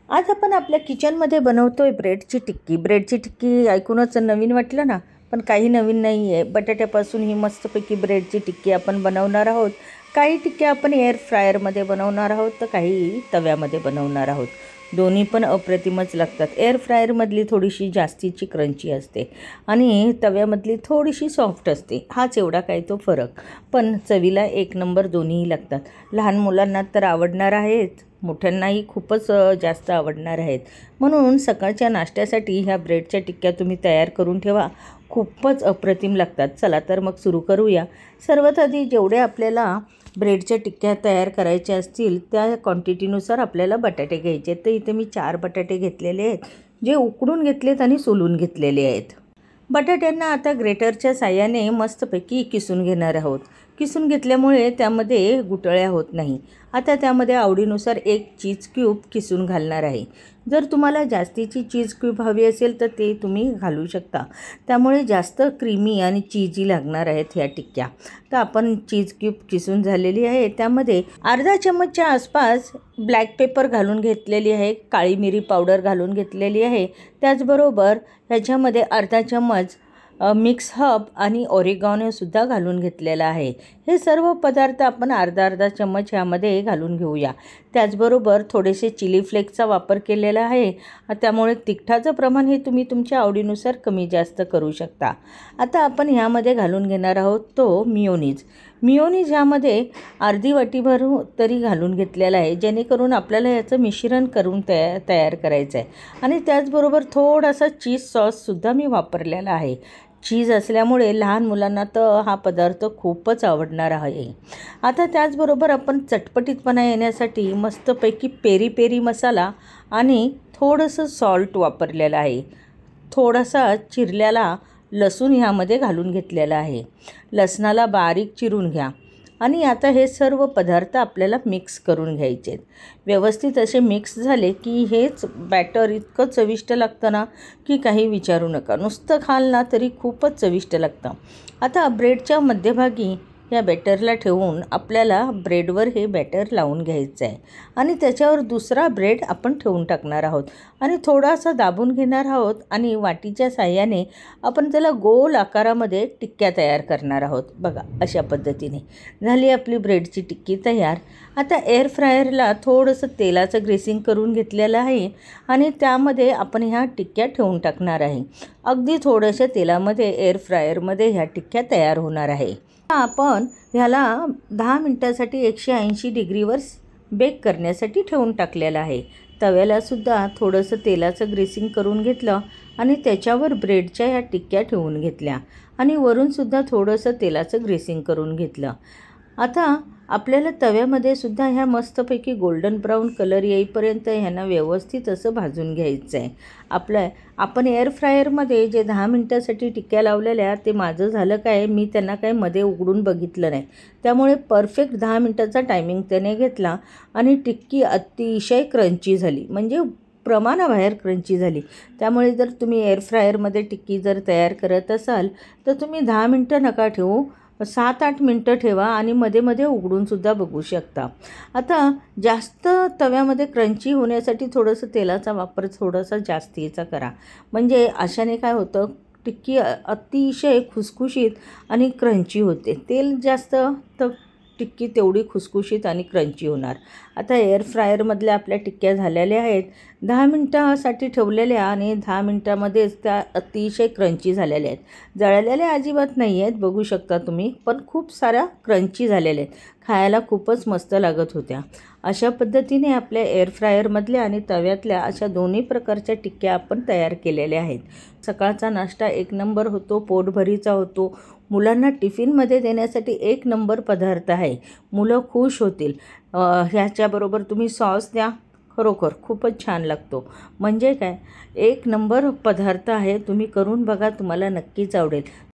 आज आपण आपल्या किचनमध्ये बनवतोय ब्रेडची टिक्की. ब्रेडची टिक्की ऐकूनच नवीन वाटलं ना, पण काही नवीन नाही आहे. बटाट्यापासून ही मस्तपैकी ब्रेडची टिक्की आपण बनवणार आहोत. काही टिक्क्या आपण एअर फ्रायरमध्ये बनवणार आहोत, तर काही तव्यामध्ये बनवणार आहोत. दोन्ही पण अप्रतिमच लागतात. एअर फ्रायरमधली थोडीशी जास्तीची क्रंची असते आणि तव्यामधली थोडीशी सॉफ्ट असते. हाच एवढा काय तो फरक, पण चवीला एक नंबर दोन्हीही लागतात. लहान मुलांना तर आवडणार आहेत, मोठ्यांनाही खूपच जास्त आवडणार आहेत. म्हणून सकाळच्या नाश्त्यासाठी ह्या ब्रेडच्या टिक्क्या तुम्ही तयार करून ठेवा. खूपच अप्रतिम लागतात. चला तर मग सुरू करूया. सर्वात आधी जेवढे आपल्याला ब्रेडच्या टिक्क्या तयार करायच्या असतील त्या क्वांटिटीनुसार आपल्याला बटाटे घ्यायचे आहेत. तर इथे मी 4 बटाटे घेतलेले आहेत, जे उकडून घेतलेत आणि सोलून घेतलेले आहेत. बटाट्यांना आता ग्रेटरच्या साह्याने मस्तपैकी किसून घेणार आहोत. किसून घेतल्यामुळे त्यामध्ये गुठळ्या होत नाही. आता त्यामध्ये आवडीनुसार 1 चीज क्यूब किसून घालणार आहे. जर तुम्हाला जास्तीची चीज क्यूब हवी असेल तर ते तुम्ही घालू शकता. त्यामुळे जास्त क्रीमी आणि चीजी लागणार आहेत ह्या टिक्क्या. तर आपण चीज क्यूब किसून झालेली आहे. त्यामध्ये अर्धा चमचच्या आसपास ब्लॅक पेपर घालून घेतलेली आहे, काळी मिरी पावडर घालून घेतलेली आहे. त्याचबरोबर ह्याच्यामध्ये अर्धा चमच मिक्स हब आणि ऑरिगॅनोसुद्धा घालून घेतलेला आहे. हे सर्व पदार्थ आपण अर्धा चमच ह्यामध्ये घालून घेऊया. त्याचबरोबर थोडेसे चिली फ्लेक्सचा वापर केलेला आहे, त्यामुळे तिखटाचं प्रमाण हे तुम्ही तुमच्या आवडीनुसार कमी जास्त करू शकता. आता आपण ह्यामध्ये घालून घेणार आहोत तो मिओनीज. मिओनीज ह्यामध्ये अर्धी वाटीभर तरी घालून घेतलेला आहे, जेणेकरून आपल्याला याचं मिश्रण करून तयार करायचं आहे. आणि त्याचबरोबर थोडासा चीज सॉससुद्धा मी वापरलेला आहे. चीज असल्यामुळे लहान मुलांना तर हा पदार्थ खूपच आवडणार आहे. आता त्याचबरोबर आपण चटपटीतपणा येण्यासाठी मस्तपैकी पेरी पेरी मसाला आणि थोडंसं सॉल्ट वापरलेलं आहे. थोडासा चिरलेला लसूण ह्यामध्ये घालून घेतलेला आहे. लसणाला बारीक चिरून घ्या आणि आता हे सर्व पदार्थ आपल्याला मिक्स करून घ्यायचे आहेत. व्यवस्थित असे मिक्स झाले की हेच बॅटर इतकं चविष्ट लागतं ना की काही विचारू नका. नुसतं खाल ना तरी खूपच चविष्ट लागतं. आता ब्रेडच्या मध्यभागी या बॅटरला ठेवून आपल्याला ब्रेडवर हे बॅटर लावून घ्यायचं आहे आणि त्याच्यावर दुसरा ब्रेड आपण ठेवून टाकणार आहोत आणि थोडासा दाबून घेणार आहोत आणि वाटीच्या साह्याने आपण त्याला गोल आकारामध्ये टिक्क्या तयार करणार आहोत. बघा, अशा पद्धतीने झाली आपली ब्रेडची टिक्की तयार. आता एअर फ्रायरला थोडंसं तेलाचं ग्रेसिंग करून घेतलेलं आहे आणि त्यामध्ये आपण ह्या टिक्क्या ठेवून टाकणार आहे. अगदी थोड्याशा तेलामध्ये एअर फ्रायरमध्ये ह्या टिक्क्या तयार होणार आहे. आपण ह्याला 10 मिनिटासाठी 180 डिग्रीवर बेक करण्यासाठी ठेवून टाकलेलं आहे. तव्यालासुद्धा थोडंसं तेलाचं ग्रेसिंग करून घेतलं आणि त्याच्यावर ब्रेडच्या ह्या टिक्क्या ठेवून घेतल्या आणि वरूनसुद्धा थोडंसं तेलाचं ग्रेसिंग करून घेतलं. आता आपल्याला तव्यामध्ये सुद्धा ह्या मस्तपैकी गोल्डन ब्राऊन कलर येईपर्यंत ह्यांना व्यवस्थित असं भाजून घ्यायचं आहे. आपण एअर फ्रायरमध्ये जे 10 मिनिटासाठी टिक्क्या लावलेल्या ते माझं झालं काय, मी त्यांना काय मध्ये उघडून बघितलं नाही. त्यामुळे परफेक्ट 10 मिनिटाचा टायमिंग त्याने घेतला आणि टिक्की अतिशय क्रंची झाली, म्हणजे प्रमाणाबाहेर क्रंची झाली. त्यामुळे जर तुम्ही एअर फ्रायरमध्ये टिक्की जर तयार करत असाल तर तुम्ही 10 मिनटं नका ठेवू, 7-8 मिनटं ठेवा आणि मध्ये मध्ये उघडूनसुद्धा बघू शकता. आता जास्त तव्यामध्ये क्रंची होण्यासाठी थोडंसं तेलाचा वापर थोडासा जास्तीचा करा, म्हणजे अशाने काय होतं, टिक्की अतिशय खुसखुशीत आणि क्रंची होते. तेल जास्त तर टिक्की तेवढी खुसखुशीत आणि क्रंची होणार. आता एअर फ्रायरमधल्या आपल्या टिक्क्या झालेल्या आहेत. 10 मिनटासाठी ठेवलेल्या आणि 10 मिनटामध्येच त्या अतिशय क्रंची झालेल्या आहेत. जळलेल्या अजिबात नाही आहेत, बघू शकता तुम्ही, पण खूप साऱ्या क्रंची झालेल्या आहेत. खायला खूपच मस्त लागत होत्या. अशा पद्धतीने आपल्या एअर फ्रायरमधल्या आणि तव्यातल्या अशा दोन्ही प्रकारच्या टिक्क्या आपण तयार केलेल्या आहेत. सकाळचा नाश्ता एक नंबर होतो, पोटभरीचा होतो. मुलांना टिफिनमध्ये देण्यासाठी एक नंबर पदार्थ आहे. मुलं खुश होतील. ह्याच्याबरोबर तुम्ही सॉस द्या, खरोखर खूपच छान लागतो. म्हणजे काय, एक नंबर पदार्थ आहे. तुम्ही करून बघा, तुम्हाला नक्कीच आवडेल.